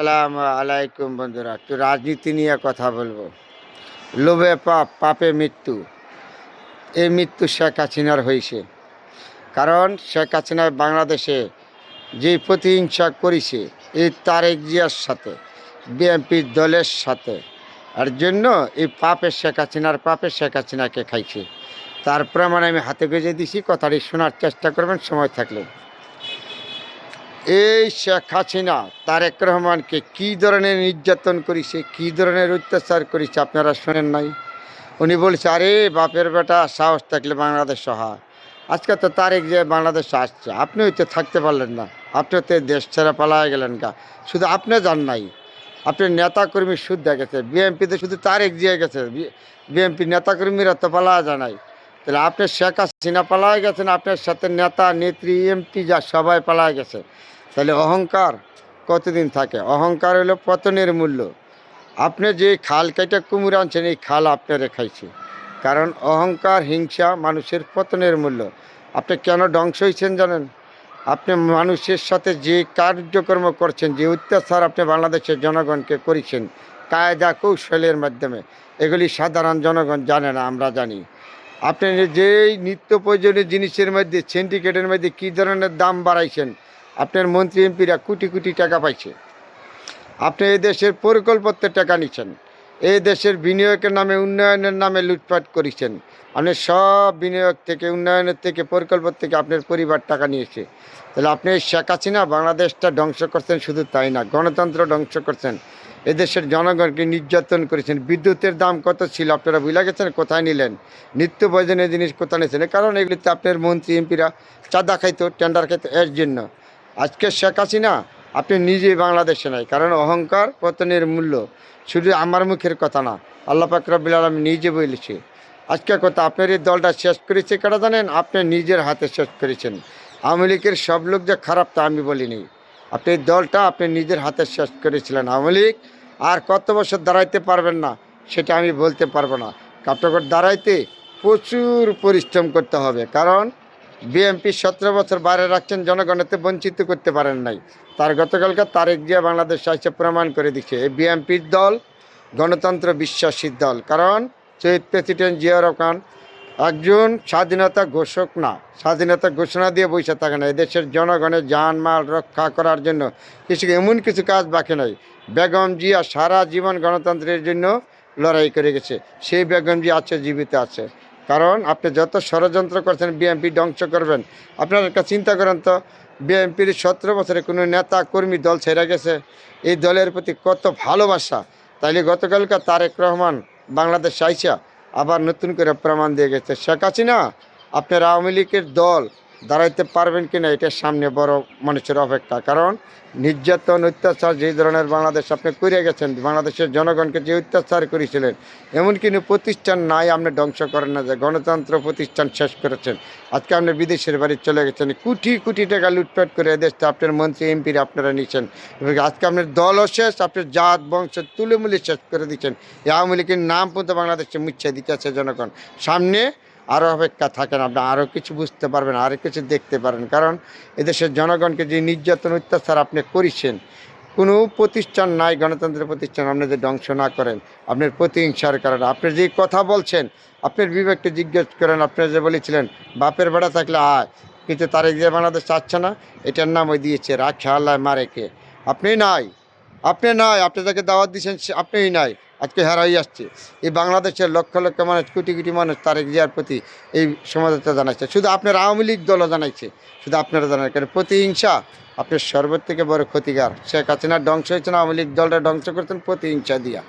আসসালামু আলাইকুম বন্ধুরা, একটু রাজনীতি নিয়ে কথা বলবো। লোভে পাপ, পাপে মৃত্যু। এই মৃত্যু শেখ হাসিনার হয়েছে। কারণ শেখ হাসিনা বাংলাদেশে যে প্রতিহিংসা করেছে এই তারেক জিয়ার সাথে, বিএনপির দলের সাথে, আর জন্য এই পাপের শেখ হাসিনার পাপে শেখ হাসিনাকে খাইছে। তার প্রমাণ আমি হাতে গেজে দিছি, কথাটি শোনার চেষ্টা করবেন সময় থাকলে। এই শেখ হাসিনা তারেক রহমানকে কী ধরনের নির্যাতন করেছে, কী ধরনের অত্যাচার করেছে আপনারা শোনেন নাই? উনি বলছে, আরে বাপের বেটা সাহস থাকলে বাংলাদেশ হয়। আজকে তো তারেক যে বাংলাদেশে আসছে, আপনিও তো থাকতে পারলেন না, আপনিও তো দেশ ছেড়ে পালায় গেলেন গা। শুধু আপনি যান নাই, আপনার নেতাকর্মী শুদ্ধ গেছে, বিএনপিতে শুধু তারেক দিয়ে গেছে, বিএনপি নেতাকর্মীরা তো পালা জানাই। তাহলে আপনি শেখ হাসিনা পালায় গেছেন, আপনার সাথে নেতা নেত্রী এমপি যা সবাই পালায় গেছে। তাহলে অহংকার কতদিন থাকে? অহংকার হলো পতনের মূল্য। আপনি যে খাল কেটে কুমির আনছেন, এই খাল আপনারে খাইছে। কারণ অহংকার, হিংসা মানুষের পতনের মূল্য। আপনি কেন ধ্বংস হয়েছেন জানেন? আপনি মানুষের সাথে যে কার্যক্রম করছেন, যে অত্যাচার আপনি বাংলাদেশের জনগণকে করেছেন কায়দা কৌশলের মাধ্যমে, এগুলি সাধারণ জনগণ জানে না, আমরা জানি। আপনি যেই নিত্য প্রয়োজনীয় জিনিসের মধ্যে, সিন্ডিকেটের মধ্যে কী ধরনের দাম বাড়াইছেন, আপনার মন্ত্রী এমপিরা কোটি কোটি টাকা পাইছে। আপনি এই দেশের পরিকল্পনাতে টাকা নিচ্ছেন, এই দেশের বিনিয়োগের নামে, উন্নয়নের নামে লুটপাট করেছেন। আপনি সব বিনিয়োগ থেকে, উন্নয়নের থেকে, পরিকল্পনা থেকে আপনার পরিবার টাকা নিয়েছে। তাহলে আপনি শেখ হাসিনা বাংলাদেশটা ধ্বংস করছেন, শুধু তাই না, গণতন্ত্র ধ্বংস করছেন, এদেশের জনগণকে নির্যাতন করেছেন। বিদ্যুতের দাম কত ছিল আপনারা ভুলে গেছেন? কোথায় নিলেন? নিত্য প্রয়োজনীয় জিনিস কোথায় নিয়েছেন? কারণ এগুলিতে আপনার মন্ত্রী এমপিরা চাঁদা খাইতো, টেন্ডার খাইতো, এর জন্য। আজকে শেখ হাসিনা আপনি নিজেই বাংলাদেশে নাই, কারণ অহংকার পতনের মূল্য। শুধু আমার মুখের কথা না, আল্লাহ পাক রব্বুল আলামিন নিজে বলেছে। আজকে কথা, আপনার এই দলটা শেষ করেছে কারা জানেন? আপনি নিজের হাতে শেষ করেছেন। আওয়ামী লীগের সব লোক যে খারাপ তা আমি বলিনি, আপনি এই দলটা আপনি নিজের হাতে শেষ করেছিলেন। আওয়ামী লীগ আর কত বছর দাঁড়াইতে পারবেন না সেটা আমি বলতে পারবো না। আপনাকে দাঁড়াইতে প্রচুর পরিশ্রম করতে হবে, কারণ বিএনপি 17 বছর বাইরে রাখছেন, জনগণতে বঞ্চিত করতে পারেন নাই। তার গতকালকে তারেক জিয়া বাংলাদেশ এসে প্রমাণ করে দিচ্ছে এই বিএনপির দল গণতন্ত্র বিশ্বাসী দল। কারণ শহীদ প্রেসিডেন্ট জিয়া রহমান একজন স্বাধীনতা ঘোষক না, স্বাধীনতা ঘোষণা দিয়ে বসে থাকে না, এদেশের জনগণের জানমাল রক্ষা করার জন্য কিছু এমন কিছু কাজ বাকি নাই। বেগম জিয়া সারা জীবন গণতন্ত্রের জন্য লড়াই করে গেছে, সেই বেগম জিয়া আছে, জীবিত আছে। কারণ আপনি যত ষড়যন্ত্র করছেন বিএনপি ধ্বংস করবেন, আপনার একটা চিন্তা করেন তো, বিএনপির 17 বছরে কোনো নেতা কর্মী দল ছেড়ে গেছে, এই দলের প্রতি কত ভালোবাসা। তাইলে গতকালকে তারেক রহমান বাংলাদেশ আইসা আবার নতুন করে প্রমাণ দিয়ে গেছে শেখ হাসিনা আপনার আওয়ামী লীগের দল দাঁড়াইতে পারবেন কিনা, এটার সামনে বড় মানুষের অপেক্ষা। কারণ নির্যাতন, অত্যাচার যে ধরনের বাংলাদেশ আপনি করে গেছেন, বাংলাদেশের জনগণকে যে অত্যাচার করেছিলেন, এমন কোনো প্রতিষ্ঠান নাই আপনি ধ্বংস করেন না, যে গণতন্ত্র প্রতিষ্ঠান শেষ করেছেন। আজকে আপনি বিদেশের বাড়ি চলে গেছেন, কোটি কোটি টাকা লুটপাট করে এদেশটা আপনার মন্ত্রী এমপিরা আপনারা নিচ্ছেন। আজকে আপনার দলও শেষ, আপনার জাত বংশ তুলেমুলে শেষ করে দিচ্ছেন। এই আওয়ামী লীগের নাম পর্যন্ত বাংলাদেশে মুছে দিতে আছে জনগণ। সামনে আরও অপেক্ষা থাকেন, আপনি আরও কিছু বুঝতে পারবেন, আরও কিছু দেখতে পারেন। কারণ এদেশের জনগণকে যে নির্যাতন অত্যাচার আপনি করেছেন, কোনো প্রতিষ্ঠান নাই, গণতন্ত্রের প্রতিষ্ঠান আপনি যে ধ্বংস না করেন আপনার প্রতিহিংসার কারণে। আপনি যে কথা বলছেন, আপনার বিবেককে জিজ্ঞেস করেন। আপনি যে বলেছিলেন বাপের বেড়া থাকলে আয়, কিন্তু তারেক যে বাংলাদেশ চাচ্ছে না, এটার নাম ওই দিয়েছে রাখে আল্লাহ মারে কে। আপনি নাই, আপনি নাই, আপনি যাকে দাওয়াত দিয়েছেন আপনিই নাই, আজকে হারাই আসছে। এই বাংলাদেশের লক্ষ লক্ষ মানুষ, কোটি কোটি মানুষ তারেক জিয়ার প্রতি এই সমাজতা জানাচ্ছে। শুধু আপনার আওয়ামী লীগ দলও জানাইছে, শুধু আপনারা জানান। কারণ প্রতিহিংসা আপনার সর্বত থেকে বড় ক্ষতিকার। শেখ হাসিনার ধ্বংস হয়েছে না, আওয়ামী লীগ দলটা ধ্বংস করতেন প্রতিহিংসা দিয়া।